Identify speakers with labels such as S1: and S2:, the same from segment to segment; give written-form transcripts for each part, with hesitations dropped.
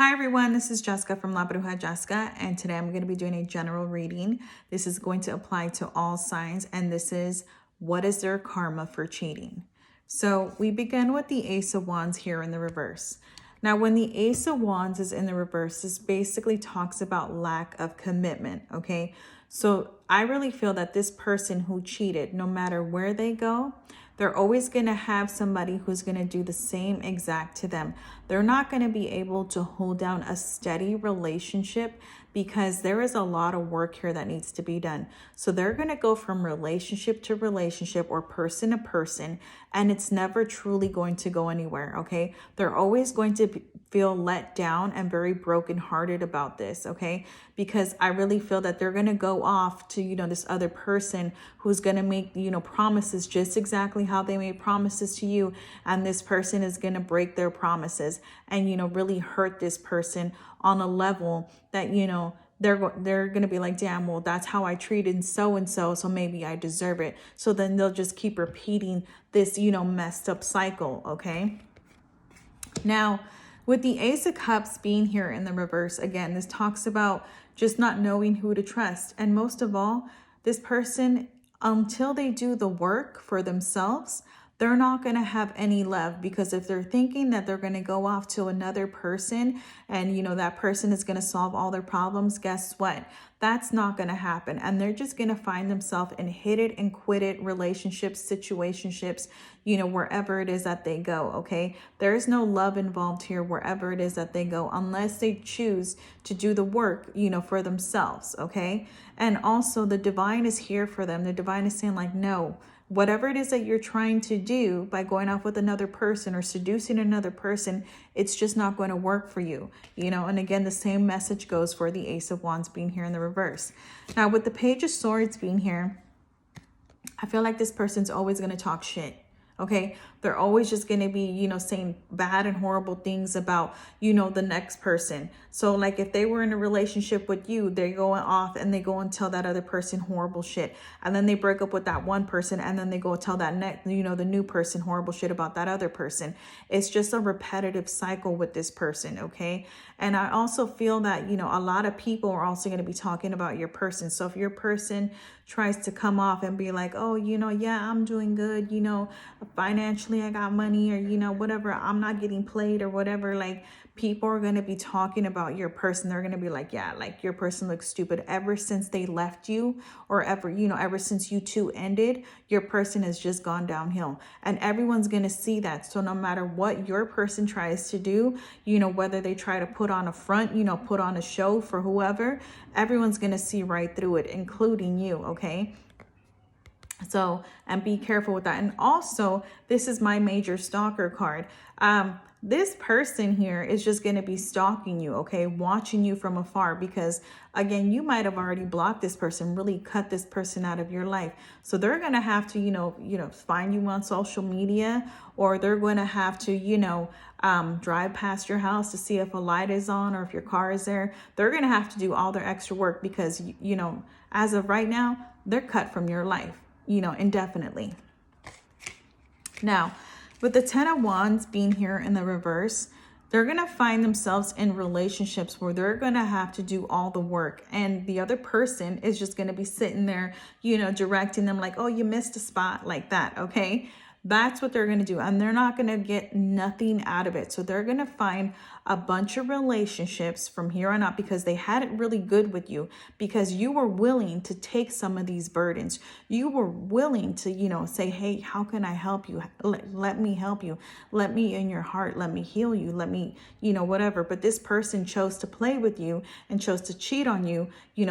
S1: Hi everyone, this is Jessica from Labrujajessica, and today I'm going to be doing a general reading. This is going to apply to all signs, and this is what is their karma for cheating. So we begin with the Ace of Wands here in the reverse. Now, when the Ace of Wands is in the reverse, this basically talks about lack of commitment, okay? So I really feel that this person who cheated, no matter where they go, they're always going to have somebody who's going to do the same exact to them. They're not going to be able to hold down a steady relationship because there is a lot of work here that needs to be done. So they're going to go from relationship to relationship or person to person, and it's never truly going to go anywhere, okay? They're always going to feel let down and very brokenhearted about this, okay? Because I really feel that they're going to go off to, this other person who's going to make, promises just exactly how they made promises to you. And this person is going to break their promises and, really hurt this person on a level that, they're going to be like, damn, well, that's how I treated so-and-so, so maybe I deserve it. So then they'll just keep repeating this, messed up cycle, okay? Now, with the Ace of Cups being here in the reverse, again, this talks about just not knowing who to trust. And most of all, this person, until they do the work for themselves, they're not going to have any love, because if they're thinking that they're going to go off to another person and, that person is going to solve all their problems, guess what? That's not going to happen. And they're just going to find themselves in hit it and quit it relationships, situationships, wherever it is that they go. Okay. There is no love involved here, wherever it is that they go, unless they choose to do the work, for themselves. Okay. And also the divine is here for them. The divine is saying like, no, whatever it is that you're trying to do by going off with another person or seducing another person, it's just not going to work for you, and again, the same message goes for the Ace of Wands being here in the reverse. Now, with the Page of Swords being here, I feel like this person's always going to talk shit. Okay, they're always just going to be, saying bad and horrible things about, the next person. So like if they were in a relationship with you, they're going off and they go and tell that other person horrible shit. And then they break up with that one person and then they go tell that next, the new person horrible shit about that other person. It's just a repetitive cycle with this person. Okay. And I also feel that, a lot of people are also going to be talking about your person. So if your person tries to come off and be like, oh, yeah, I'm doing good, financially I got money, or whatever, I'm not getting played or whatever, like people are going to be talking about your person. They're going to be like, yeah, like your person looks stupid. Ever since they left you, or ever since you two ended, your person has just gone downhill, and everyone's going to see that. So no matter what your person tries to do, whether they try to put on a front, put on a show for whoever, everyone's going to see right through it, including you. Okay. So, and be careful with that. And also, this is my major stalker card. This person here is just going to be stalking you, okay, watching you from afar, because again, you might have already blocked this person, really cut this person out of your life. So they're going to have to, find you on social media, or they're going to have to, drive past your house to see if a light is on or if your car is there. They're going to have to do all their extra work because, as of right now, they're cut from your life, indefinitely. Now, with the Ten of Wands being here in the reverse, they're going to find themselves in relationships where they're going to have to do all the work. And the other person is just going to be sitting there, directing them like, oh, you missed a spot, like that. Okay. That's what they're going to do. And they're not going to get nothing out of it. So they're going to find a bunch of relationships from here on out because they had it really good with you, because you were willing to take some of these burdens. You were willing to, say, hey, how can I help you? Let me help you. Let me in your heart. Let me heal you. Let me, whatever. But this person chose to play with you and chose to cheat on you,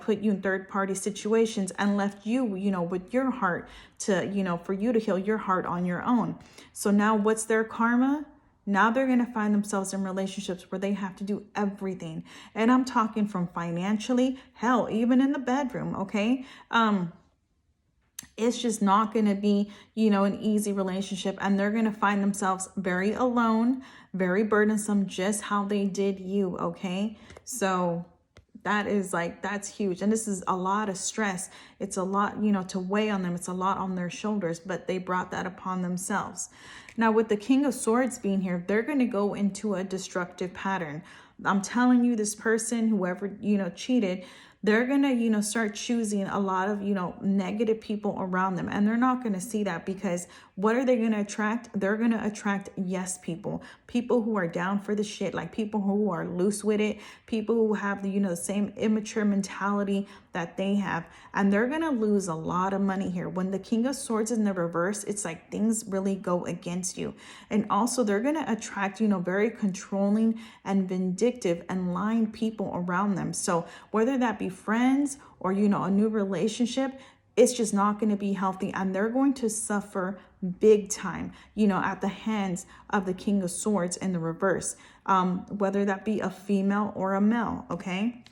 S1: put you in third party situations and left you, with your heart to, for you to heal your heart on your own. So now what's their karma? Now they're going to find themselves in relationships where they have to do everything. And I'm talking from financially, hell, even in the bedroom. Okay. It's just not going to be, an easy relationship, and they're going to find themselves very alone, very burdensome, just how they did you. Okay. So that's huge. And this is a lot of stress. It's a lot, to weigh on them. It's a lot on their shoulders, but they brought that upon themselves. Now, with the King of Swords being here, they're going to go into a destructive pattern. I'm telling you, this person, whoever, cheated, they're going to, start choosing a lot of, negative people around them. And they're not going to see that, because what are they going to attract? They're going to attract yes people, people who are down for the shit, like people who are loose with it, people who have the same immature mentality that they have. And they're going to lose a lot of money here. When the King of Swords is in the reverse, it's like things really go against you. And also they're going to attract, very controlling and vindictive and lying people around them. So whether that be friends or, a new relationship, it's just not going to be healthy, and they're going to suffer big time, at the hands of the King of Swords in the reverse, whether that be a female or a male. Okay.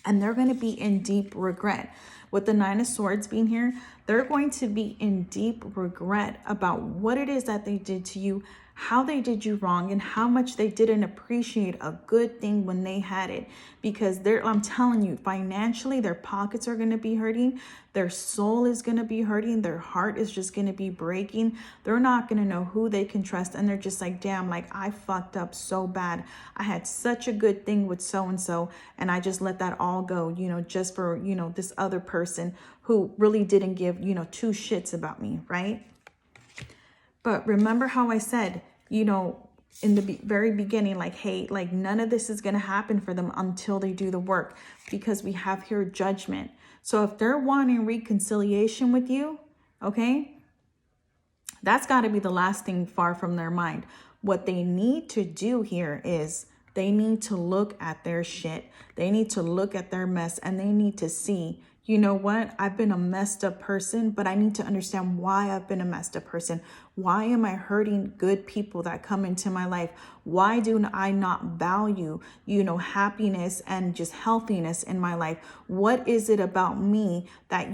S1: And they're going to be in deep regret. With the Nine of Swords being here, they're going to be in deep regret about what it is that they did to you, how they did you wrong, and how much they didn't appreciate a good thing when they had it. Because I'm telling you, financially, their pockets are going to be hurting. Their soul is going to be hurting. Their heart is just going to be breaking. They're not going to know who they can trust. And they're just like, damn, like I fucked up so bad. I had such a good thing with so-and-so, and I just let that all go, just for, this other person who really didn't give, two shits about me, right? But remember how I said, in the very beginning, like, hey, like none of this is going to happen for them until they do the work, because we have here judgment. So if they're wanting reconciliation with you, okay, that's got to be the last thing far from their mind. What they need to do here is they need to look at their shit. They need to look at their mess, and they need to see, you know what? I've been a messed up person, but I need to understand why I've been a messed up person. Why am I hurting good people that come into my life? Why do I not value, happiness and just healthiness in my life? What is it about me that,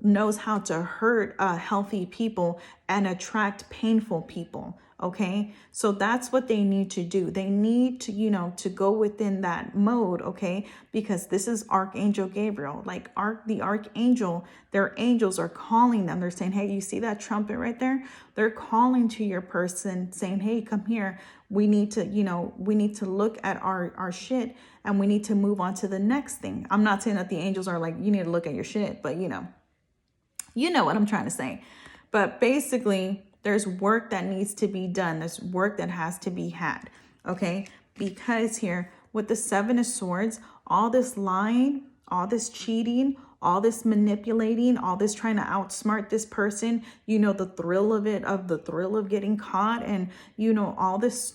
S1: knows how to hurt healthy people and attract painful people? Okay, so that's what they need to do. They need to, to go within that mode, okay? Because this is Archangel Gabriel, like the Archangel, their angels are calling them. They're saying, hey, you see that trumpet right there? They're calling to your person saying, hey, come here. We need to, we need to look at our shit, and we need to move on to the next thing. I'm not saying that the angels are like, you need to look at your shit, but you know what I'm trying to say. But basically, there's work that needs to be done. There's work that has to be had, okay? Because here, with the Seven of Swords, all this lying, all this cheating, all this manipulating, all this trying to outsmart this person, the thrill of it, of the thrill of getting caught, and, all this,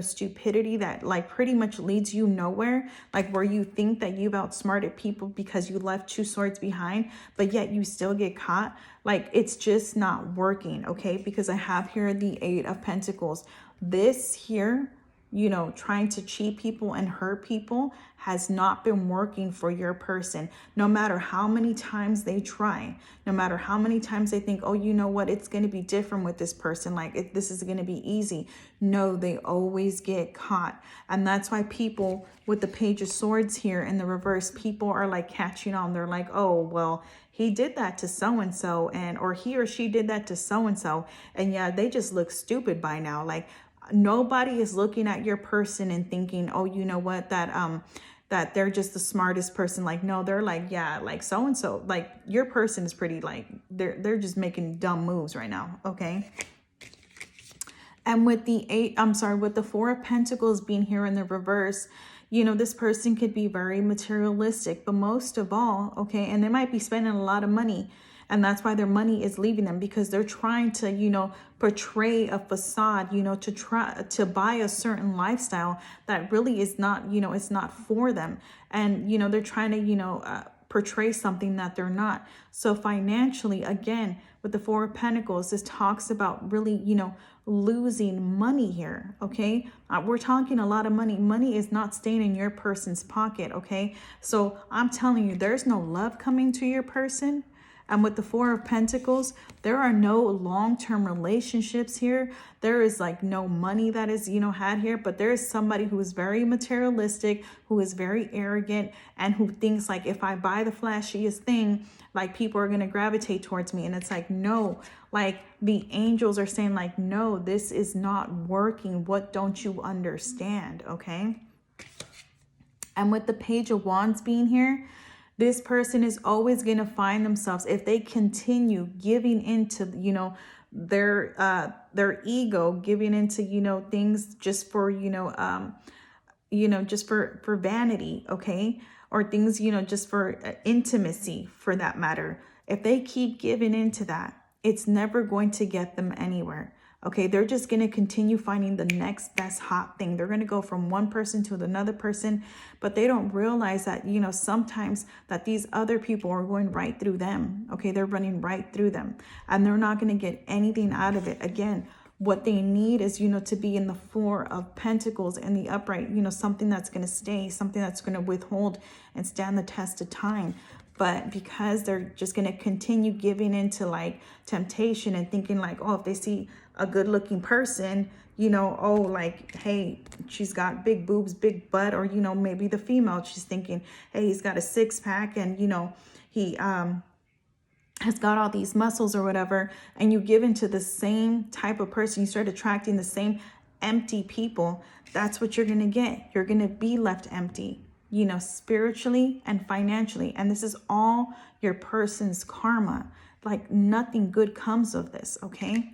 S1: stupidity that like pretty much leads you nowhere, like where you think that you've outsmarted people because you left two swords behind, but yet you still get caught. Like, it's just not working, okay? Because I have here the Eight of Pentacles. This here, trying to cheat people and hurt people has not been working for your person. No matter how many times they try, no matter how many times they think, oh, you know what, it's going to be different with this person. Like, this is going to be easy. No, they always get caught. And that's why people with the Page of Swords here in the reverse, people are like catching on. They're like, oh, well, he did that to so-and-so, or he or she did that to so-and-so. And yeah, they just look stupid by now. Like, nobody is looking at your person and thinking, oh, you know what, that they're just the smartest person. Like, no, they're like, yeah, like so-and-so, like your person is pretty, like they're just making dumb moves right now. Okay. And with with the Four of Pentacles being here in the reverse, this person could be very materialistic, but most of all, okay, and they might be spending a lot of money. And that's why their money is leaving them, because they're trying to, portray a facade, to try to buy a certain lifestyle that really is not, it's not for them. And, they're trying to, portray something that they're not. So financially, again, with the Four of Pentacles, this talks about really, losing money here. Okay. We're talking a lot of money. Money is not staying in your person's pocket. Okay. So I'm telling you, there's no love coming to your person. And with the Four of Pentacles, there are no long-term relationships here. There is like no money that is, had here, but there is somebody who is very materialistic, who is very arrogant, and who thinks like, if I buy the flashiest thing, like people are going to gravitate towards me. And it's like, no, like the angels are saying like, no, this is not working. What don't you understand? Okay. And with the Page of Wands being here, this person is always going to find themselves, if they continue giving into, their ego, giving into, things just for, just for vanity, okay? Or things, just for intimacy, for that matter. If they keep giving into that, it's never going to get them anywhere. Okay, they're just going to continue finding the next best hot thing. They're going to go from one person to another person, but they don't realize that, sometimes that these other people are going right through them. Okay, they're running right through them, and they're not going to get anything out of it. Again, what they need is, to be in the Four of Pentacles and the upright, something that's going to stay, something that's going to withhold and stand the test of time. But because they're just going to continue giving into like temptation and thinking like, oh, if they see a good looking person, oh, like, hey, she's got big boobs, big butt, or, maybe the female, she's thinking, hey, he's got a 6-pack and, he has got all these muscles or whatever, and you give into the same type of person, you start attracting the same empty people, that's what you're going to get. You're going to be left empty, spiritually and financially. And this is all your person's karma. Like nothing good comes of this, okay?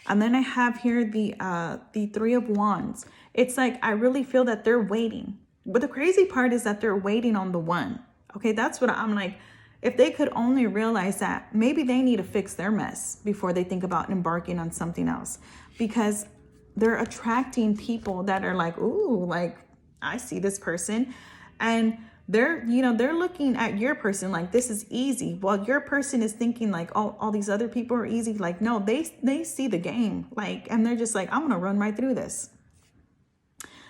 S1: And then I have here the Three of Wands. It's like, I really feel that they're waiting. But the crazy part is that they're waiting on the one. Okay, that's what I'm like. If they could only realize that, maybe they need to fix their mess before they think about embarking on something else. Because they're attracting people that are like, ooh, like, I see this person. And they're looking at your person like this is easy. While your person is thinking like, oh, all these other people are easy. Like, no, they see the game. Like, and they're just like, I'm going to run right through this.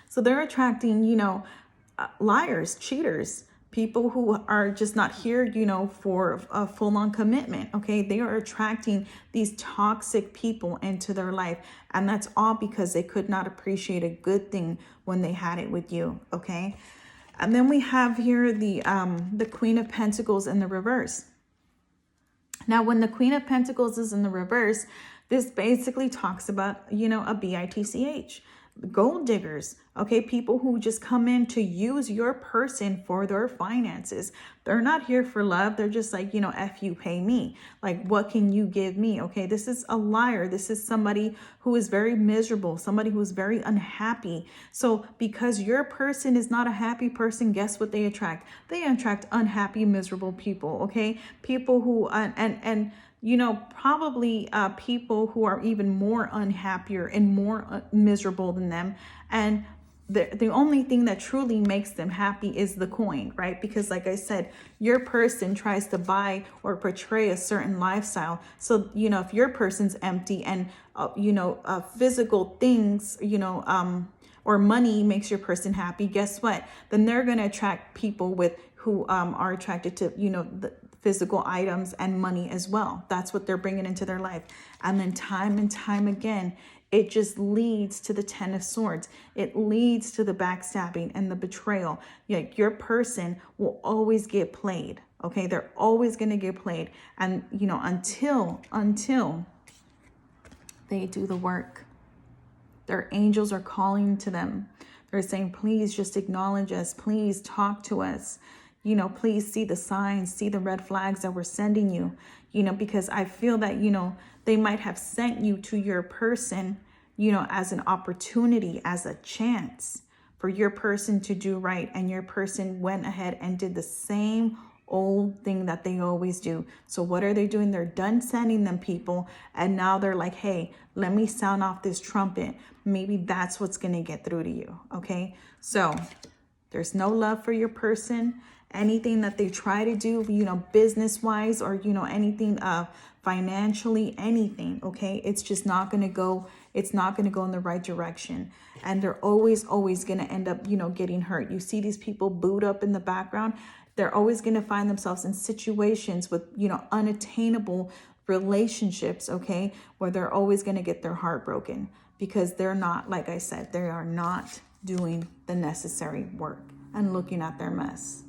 S1: So they're attracting, liars, cheaters, people who are just not here, for a full-on commitment. Okay. They are attracting these toxic people into their life. And that's all because they could not appreciate a good thing when they had it with you. Okay. And then we have here the Queen of Pentacles in the reverse. Now, when the Queen of Pentacles is in the reverse, this basically talks about, a bitch. Gold diggers, okay? People who just come in to use your person for their finances. They're not here for love. They're just like, F you, pay me. Like, what can you give me? Okay, this is a liar. This is somebody who is very miserable, somebody who is very unhappy. So because your person is not a happy person, guess what they attract? They attract unhappy, miserable people, okay? People who, probably people who are even more unhappier and more miserable than them. And the only thing that truly makes them happy is the coin, right? Because like I said, your person tries to buy or portray a certain lifestyle. So, if your person's empty and, physical things, or money makes your person happy, guess what? Then they're going to attract people who are attracted to, the physical items and money as well. That's what they're bringing into their life. And then time and time again, it just leads to the Ten of Swords. It leads to the backstabbing and the betrayal. Your person will always get played. Okay, they're always going to get played. And, until they do the work. Their angels are calling to them. They're saying, please just acknowledge us. Please talk to us. Please see the signs, see the red flags that we're sending you, because I feel that, they might have sent you to your person, as an opportunity, as a chance for your person to do right. And your person went ahead and did the same old thing that they always do. So what are they doing? They're done sending them people. And now they're like, hey, let me sound off this trumpet. Maybe that's what's going to get through to you. Okay. So there's no love for your person. Anything that they try to do, business wise or, anything financially, anything. Okay. It's just not going to go. It's not going to go in the right direction. And they're always going to end up, getting hurt. You see these people booed up in the background. They're always going to find themselves in situations with, unattainable relationships. Okay. Where they're always going to get their heart broken because they're not, like I said, they are not doing the necessary work and looking at their mess.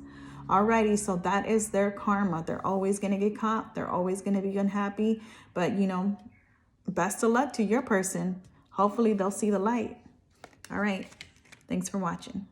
S1: Alrighty, so that is their karma. They're always going to get caught. They're always going to be unhappy. But, best of luck to your person. Hopefully they'll see the light. All right. Thanks for watching.